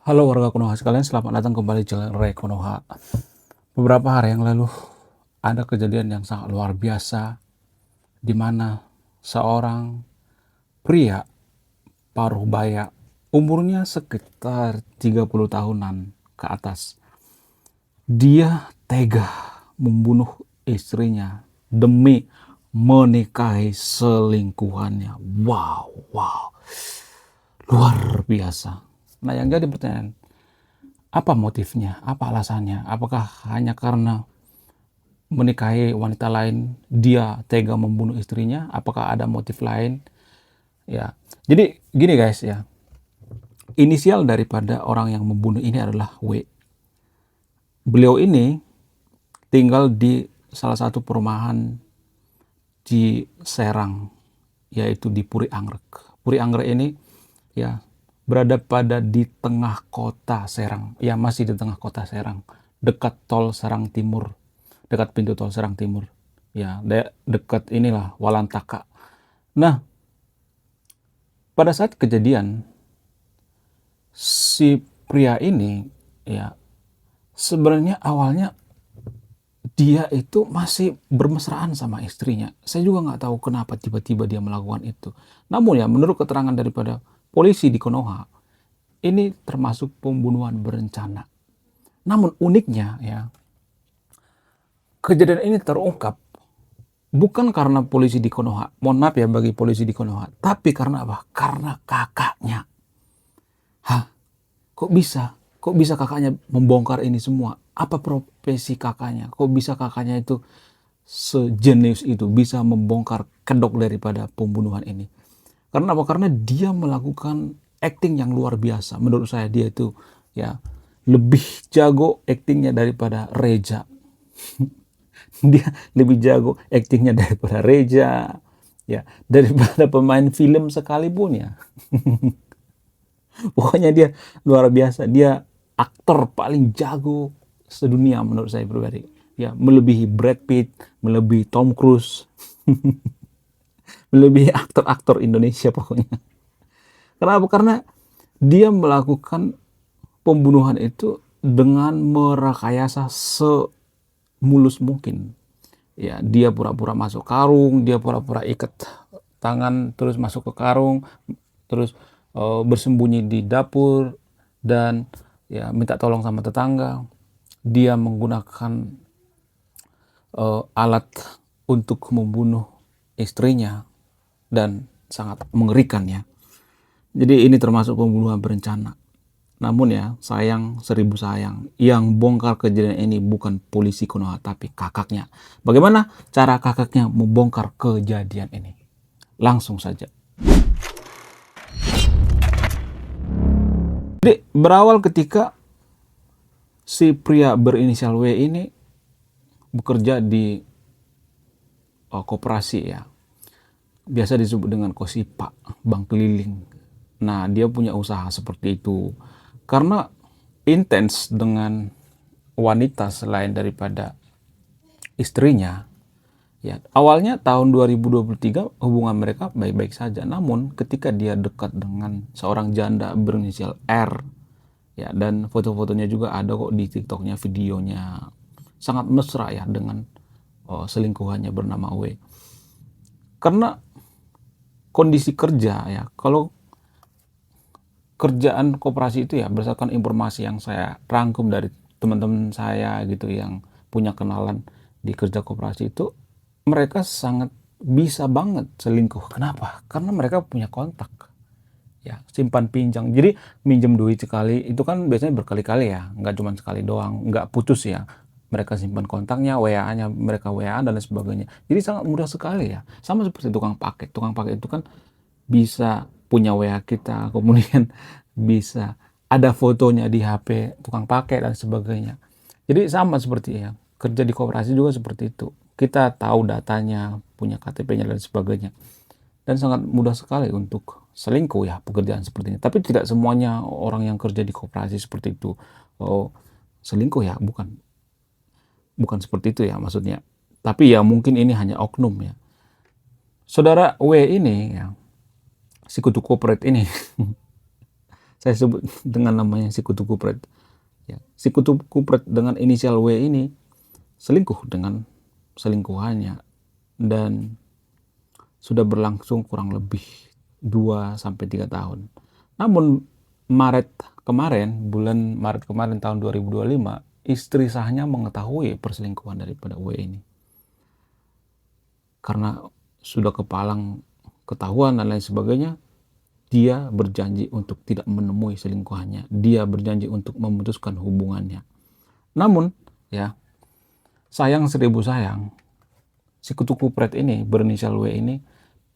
Halo warga Konoha sekalian, selamat datang kembali di channel Ray Konoha. Beberapa hari yang lalu ada kejadian yang sangat luar biasa di mana seorang pria paruh baya, umurnya sekitar 30 tahunan ke atas. Dia tega membunuh istrinya demi menikahi selingkuhannya. Wow, wow, luar biasa. Nah, yang jadi pertanyaan, apa motifnya? Apa alasannya? Apakah hanya karena menikahi wanita lain dia tega membunuh istrinya? Apakah ada motif lain? Ya. Jadi gini guys ya. Inisial daripada orang yang membunuh ini adalah W. Beliau ini tinggal di salah satu perumahan di Serang, yaitu di Puri Anggrek. Puri Anggrek ini ya berada pada di tengah kota Serang. Ya, masih di tengah kota Serang, dekat tol Serang Timur, dekat pintu tol Serang Timur. Ya, dekat inilah Walantaka. Nah, pada saat kejadian si pria ini ya sebenarnya awalnya dia itu masih bermesraan sama istrinya. Saya juga nggak tahu kenapa tiba-tiba dia melakukan itu. Namun ya menurut keterangan daripada polisi di Konoha, ini termasuk pembunuhan berencana. Namun uniknya ya, kejadian ini terungkap bukan karena polisi di Konoha. Mohon maaf ya bagi polisi di Konoha. Tapi karena apa? Karena kakaknya. Hah? Kok bisa? Kok bisa kakaknya membongkar ini semua? Apa profesi kakaknya? Kok bisa kakaknya itu sejenius itu bisa membongkar kedok daripada pembunuhan ini? Karena apa? Karena dia melakukan acting yang luar biasa. Menurut saya dia itu ya lebih jago actingnya daripada Reja. Dia lebih jago actingnya daripada Reja, ya daripada pemain film sekalipun ya. Pokoknya dia luar biasa. Dia aktor paling jago sedunia menurut saya pribadi. Ya, melebihi Brad Pitt, melebihi Tom Cruise, melebihi aktor-aktor Indonesia pokoknya. Kenapa? Karena dia melakukan pembunuhan itu dengan merekayasa semulus mungkin. Ya, dia pura-pura masuk karung, dia pura-pura ikat tangan terus masuk ke karung, terus bersembunyi di dapur dan ya minta tolong sama tetangga. Dia menggunakan alat untuk membunuh istrinya dan sangat mengerikan ya. Jadi ini termasuk pembunuhan berencana. Namun ya, sayang seribu sayang, yang bongkar kejadian ini bukan polisi Konoha, tapi kakaknya. Bagaimana cara kakaknya membongkar kejadian ini? Langsung saja. Jadi berawal ketika si pria berinisial W ini bekerja di koperasi ya. Biasa disebut dengan Kosipa, bank keliling. Nah, dia punya usaha seperti itu. Karena intens dengan wanita selain daripada istrinya, ya awalnya tahun 2023 hubungan mereka baik-baik saja. Namun ketika dia dekat dengan seorang janda berinisial R, ya dan foto-fotonya juga ada kok di TikToknya, videonya sangat mesra ya dengan selingkuhannya bernama W. Karena kondisi kerja ya, kalau kerjaan koperasi itu ya berdasarkan informasi yang saya rangkum dari teman-teman saya gitu yang punya kenalan di kerja koperasi itu, mereka sangat bisa banget selingkuh. Kenapa? Karena mereka punya kontak ya, simpan pinjam. Jadi minjem duit sekali itu kan biasanya berkali-kali ya, nggak cuma sekali doang, nggak putus ya. Mereka simpan kontaknya, WA-nya mereka WA dan lain sebagainya. Jadi sangat mudah sekali ya. Sama seperti tukang paket. Tukang paket itu kan bisa punya WA kita, kemudian bisa ada fotonya di HP tukang pakai dan sebagainya. Jadi sama seperti ya, kerja di koperasi juga seperti itu. Kita tahu datanya, punya KTP-nya dan sebagainya. Dan sangat mudah sekali untuk selingkuh ya pekerjaan seperti ini. Tapi tidak semuanya orang yang kerja di koperasi seperti itu selingkuh ya, bukan. Bukan seperti itu ya maksudnya. Tapi ya mungkin ini hanya oknum ya. Saudara W ini ya, si kutu corporate ini saya sebut dengan namanya si kutu kupret. Ya, si kutu kupret dengan inisial W ini selingkuh dengan selingkuhannya dan sudah berlangsung kurang lebih 2 sampai 3 tahun. Namun bulan Maret kemarin tahun 2025, istri sahnya mengetahui perselingkuhan daripada W ini. Karena sudah kepalang ketahuan dan lain sebagainya, dia berjanji untuk tidak menemui selingkuhannya. Dia berjanji untuk memutuskan hubungannya. Namun, ya, sayang seribu sayang, si kutu kupret ini berinisial W ini,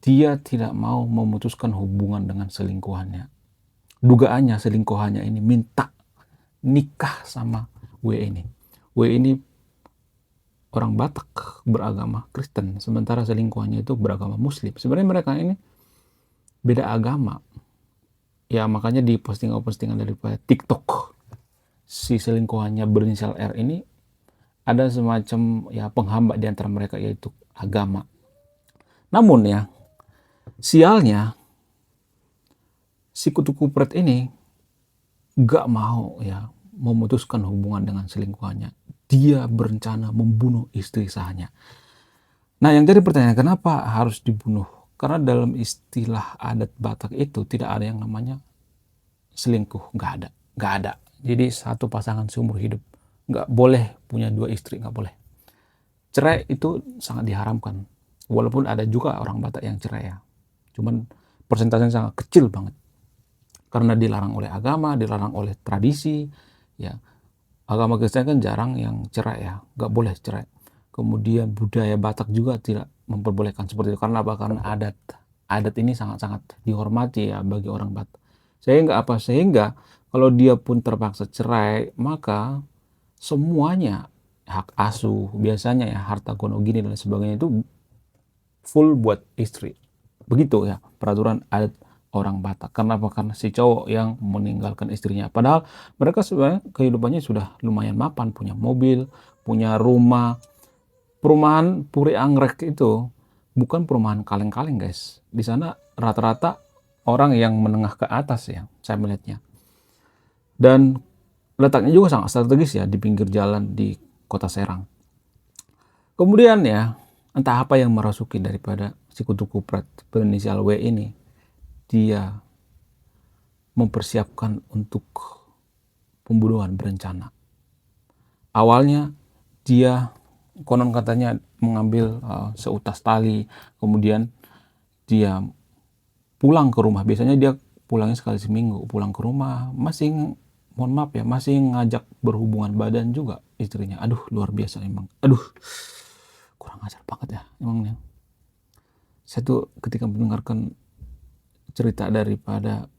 dia tidak mau memutuskan hubungan dengan selingkuhannya. Dugaannya selingkuhannya ini minta nikah sama W ini. W ini orang Batak beragama Kristen, sementara selingkuhannya itu beragama Muslim. Sebenarnya mereka ini beda agama. Ya makanya di postingan-postingan daripada TikTok, si selingkuhannya berinisial R ini ada semacam ya penghambat di antara mereka, yaitu agama. Namun ya, sialnya si kutu kupret ini gak mau ya memutuskan hubungan dengan selingkuhannya. Dia berencana membunuh istri sahnya. Nah, yang jadi pertanyaan, kenapa harus dibunuh? Karena dalam istilah adat Batak itu tidak ada yang namanya selingkuh. Gak ada. Jadi satu pasangan seumur hidup. Gak boleh punya 2 istri, gak boleh. Cerai itu sangat diharamkan. Walaupun ada juga orang Batak yang cerai ya. Cuman persentasenya sangat kecil banget. Karena dilarang oleh agama, dilarang oleh tradisi, ya. Agama Kristen kan jarang yang cerai ya, nggak boleh cerai. Kemudian budaya Batak juga tidak memperbolehkan seperti itu. Karena apa? Karena adat ini sangat-sangat dihormati ya bagi orang Batak. Sehingga kalau dia pun terpaksa cerai, maka semuanya hak asuh, biasanya ya harta gono gini dan sebagainya itu full buat istri. Begitu ya peraturan adat orang Batak. Kenapa? Karena si cowok yang meninggalkan istrinya. Padahal mereka sebenarnya kehidupannya sudah lumayan mapan, punya mobil, punya rumah. Perumahan Puri Anggrek itu bukan perumahan kaleng-kaleng, guys. Di sana rata-rata orang yang menengah ke atas ya, saya melihatnya. Dan letaknya juga sangat strategis ya di pinggir jalan di Kota Serang. Kemudian ya, entah apa yang merasuki daripada si kutu kupret berinisial W ini, dia mempersiapkan untuk pembunuhan berencana. Awalnya dia konon katanya mengambil seutas tali, kemudian dia pulang ke rumah. Biasanya dia pulangnya sekali seminggu, pulang ke rumah, masih ngajak berhubungan badan juga istrinya. Aduh, luar biasa emang. Aduh, kurang ajar banget ya emangnya. Saya tuh ketika mendengarkan cerita daripada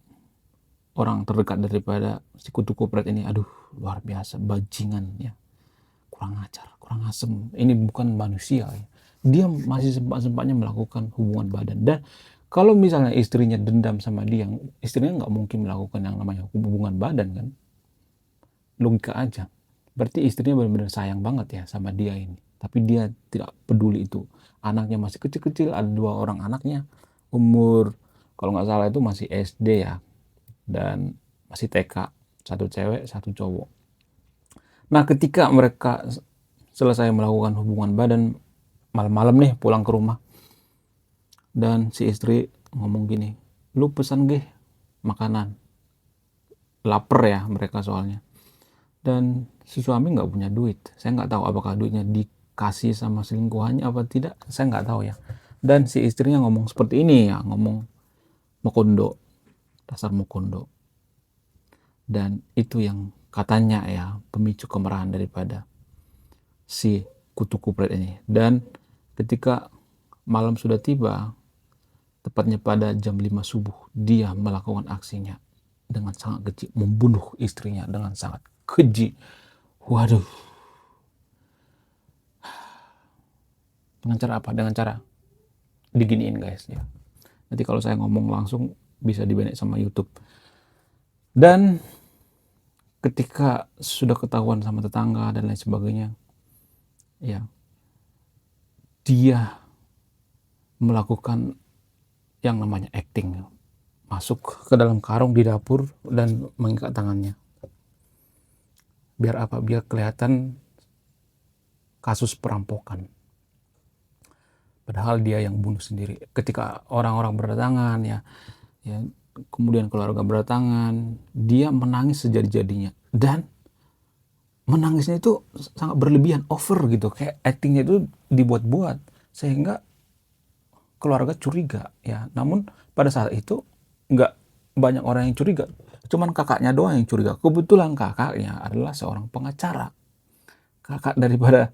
orang terdekat daripada si kutu kupret ini, aduh luar biasa, bajingan ya, kurang ajar, kurang asem. Ini bukan manusia ya. Dia masih sempat-sempatnya melakukan hubungan badan. Dan kalau misalnya istrinya dendam sama dia, istrinya nggak mungkin melakukan yang namanya hubungan badan kan. Logika aja. Berarti istrinya benar-benar sayang banget ya sama dia ini. Tapi dia tidak peduli itu. Anaknya masih kecil-kecil, ada 2 orang anaknya. Umur kalau nggak salah itu masih SD ya. Dan masih TK. 1 cewek, 1 cowok. Nah, ketika mereka selesai melakukan hubungan badan, malam-malam nih pulang ke rumah, dan si istri ngomong gini, lu pesan gih makanan, lapar ya mereka soalnya. Dan si suami nggak punya duit. Saya nggak tahu apakah duitnya dikasih sama selingkuhannya apa tidak, saya nggak tahu ya. Dan si istrinya ngomong seperti ini ya, ngomong mokondo, dasar mokondo. Dan itu yang katanya ya pemicu kemarahan daripada si kutu kupret ini. Dan ketika malam sudah tiba, tepatnya pada jam 5 subuh, dia melakukan aksinya dengan sangat keji, membunuh istrinya dengan sangat keji. Waduh. Dengan cara apa? Dengan cara diginiin, guys ya. Nanti kalau saya ngomong langsung bisa di-ban sama YouTube. Dan ketika sudah ketahuan sama tetangga dan lain sebagainya, ya, dia melakukan yang namanya acting, masuk ke dalam karung di dapur dan mengikat tangannya. Biar apa? Biar kelihatan kasus perampokan. Padahal dia yang bunuh sendiri. Ketika orang-orang berdatangan ya kemudian keluarga berdatangan, dia menangis sejadi-jadinya. Dan menangisnya itu sangat berlebihan, over gitu. Kayak actingnya itu dibuat-buat. Sehingga keluarga curiga ya. Namun pada saat itu nggak banyak orang yang curiga. Cuman kakaknya doang yang curiga. Kebetulan kakaknya adalah seorang pengacara. Kakak daripada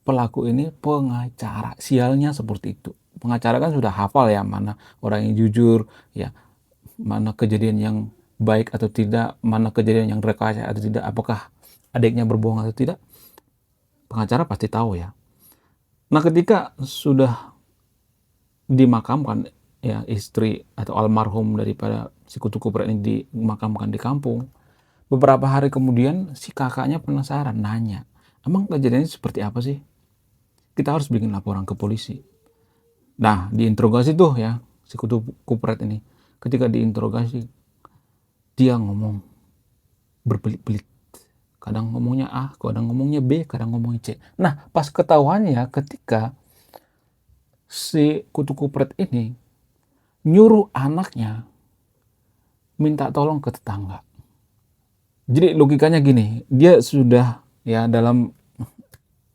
pelaku ini pengacara. Sialnya seperti itu. Pengacara kan sudah hafal ya mana orang yang jujur, ya mana kejadian yang baik atau tidak, mana kejadian yang rekayasa atau tidak, apakah adiknya berbohong atau tidak. Pengacara pasti tahu ya. Nah, ketika sudah dimakamkan ya istri atau almarhum daripada si kutu kupret ini dimakamkan di kampung, beberapa hari kemudian si kakaknya penasaran nanya, emang kejadiannya seperti apa sih? Kita harus bikin laporan ke polisi. Nah, diinterogasi tuh ya si kutu kupret ini. Ketika diinterogasi, dia ngomong berbelit-belit. Kadang ngomongnya A, kadang ngomongnya B, kadang ngomongnya C. Nah, pas ketahuannya ketika si kutu kupret ini nyuruh anaknya minta tolong ke tetangga. Jadi logikanya gini, dia sudah ya dalam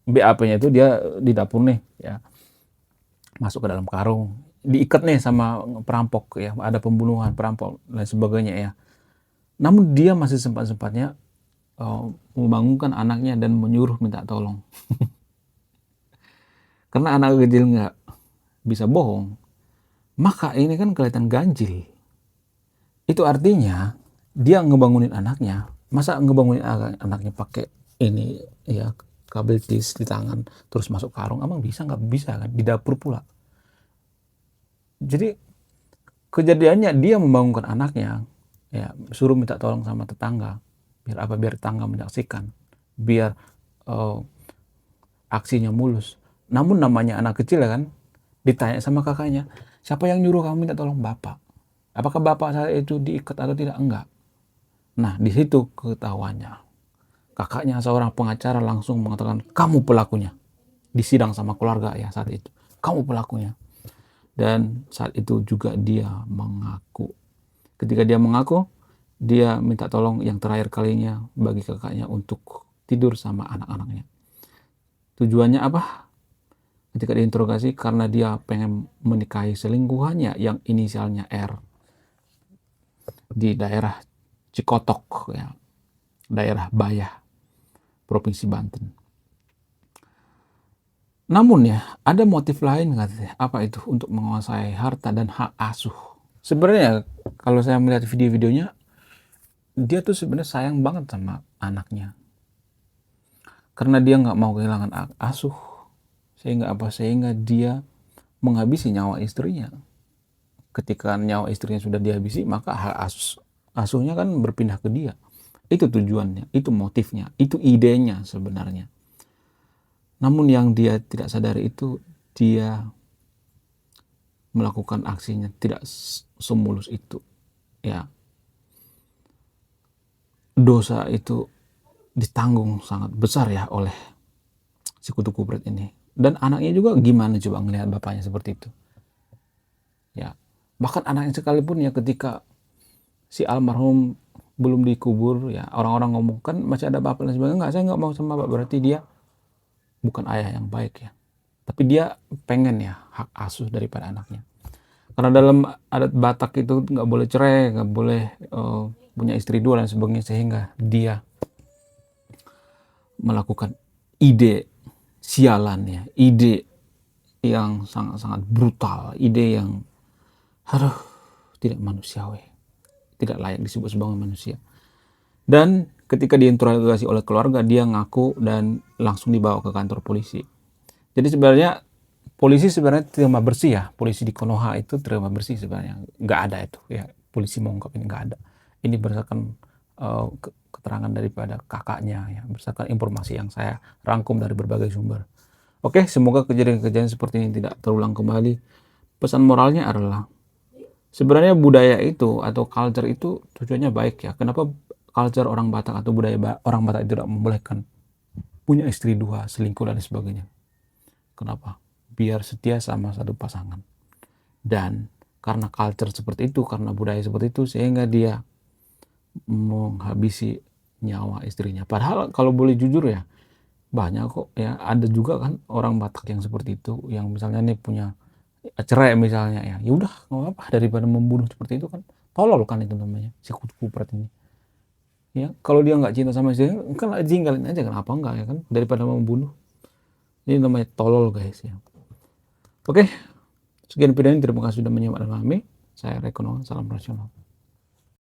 BAP-nya itu dia di dapur nih ya, masuk ke dalam karung, diikat nih sama perampok ya, ada pembunuhan, perampok dan sebagainya ya. Namun dia masih sempat-sempatnya membangunkan anaknya dan menyuruh minta tolong. Karena anak kecil nggak bisa bohong, maka ini kan kelihatan ganjil. Itu artinya dia ngebangunin anaknya, masa ngebangunin anaknya pakai ini ya kabel tis di tangan terus masuk karung, emang bisa? Nggak bisa kan, di dapur pula. Jadi kejadiannya dia membangunkan anaknya ya, suruh minta tolong sama tetangga. Biar apa? Biar tetangga menyaksikan, biar aksinya mulus. Namun namanya anak kecil ya kan, ditanya sama kakaknya, siapa yang nyuruh kamu minta tolong? Bapak. Apakah bapak saat itu diikat atau tidak? Enggak. Nah, di situ ketahuannya. Kakaknya seorang pengacara langsung mengatakan, kamu pelakunya. Di sidang sama keluarga ya saat itu. Kamu pelakunya. Dan saat itu juga dia mengaku. Ketika dia mengaku, dia minta tolong yang terakhir kalinya bagi kakaknya untuk tidur sama anak-anaknya. Tujuannya apa? Ketika diinterogasi, karena dia pengen menikahi selingkuhannya yang inisialnya R di daerah Cikotok ya, daerah Bayah, Provinsi Banten. Namun ya, ada motif lain katanya. Apa itu? Untuk menguasai harta dan hak asuh. Sebenarnya kalau saya melihat video-videonya, dia tuh sebenarnya sayang banget sama anaknya. Karena dia nggak mau kehilangan hak asuh. Sehingga apa? Sehingga dia menghabisi nyawa istrinya. Ketika nyawa istrinya sudah dihabisi, maka hak asuhnya kan berpindah ke dia. Itu tujuannya, itu motifnya, itu idenya sebenarnya. Namun yang dia tidak sadari itu, dia melakukan aksinya tidak semulus itu. Ya, dosa itu ditanggung sangat besar ya oleh si kutu kupret ini. Dan anaknya juga gimana coba ngelihat bapaknya seperti itu. Ya, bahkan anaknya sekalipun ya ketika si almarhum belum dikubur ya, orang-orang ngomong kan masih ada bapak dan sebagainya. Enggak, saya nggak mau sama bapak, berarti dia bukan ayah yang baik ya. Tapi dia pengen ya hak asuh daripada anaknya. Karena dalam adat Batak itu nggak boleh cerai, nggak boleh punya istri dua dan sebagainya, sehingga dia melakukan ide sialan ya, ide yang sangat-sangat brutal, ide yang tidak manusiawi, tidak layak disebut sebagai manusia. Dan ketika diinterogasi oleh keluarga, dia ngaku dan langsung dibawa ke kantor polisi. Jadi sebenarnya polisi sebenarnya terima bersih ya, polisi di Konoha itu terima bersih sebenarnya, nggak ada itu ya, polisi mengungkap ini nggak ada. Ini berdasarkan keterangan daripada kakaknya ya, berdasarkan informasi yang saya rangkum dari berbagai sumber. Oke, semoga kejadian-kejadian seperti ini tidak terulang kembali. Pesan moralnya adalah Sebenarnya budaya itu atau culture itu tujuannya baik ya. Kenapa culture orang Batak atau budaya orang Batak tidak membolehkan punya istri dua, selingkuh dan sebagainya? Kenapa? Biar setia sama satu pasangan. Dan karena culture seperti itu, karena budaya seperti itu, sehingga dia menghabisi nyawa istrinya. Padahal kalau boleh jujur ya, banyak kok ya, ada juga kan orang Batak yang seperti itu, yang misalnya nih punya cerai misalnya ya, ya udah nggak apa-apa daripada membunuh seperti itu kan, tolol kan itu namanya si kupret ini. Ya kalau dia nggak cinta sama istrinya kan tinggalin aja, kenapa enggak ya kan, daripada membunuh. Ini namanya tolol guys ya. Oke, sekian video ini, terima kasih sudah menyimak dan memahami. Saya Rekono, salam rasional.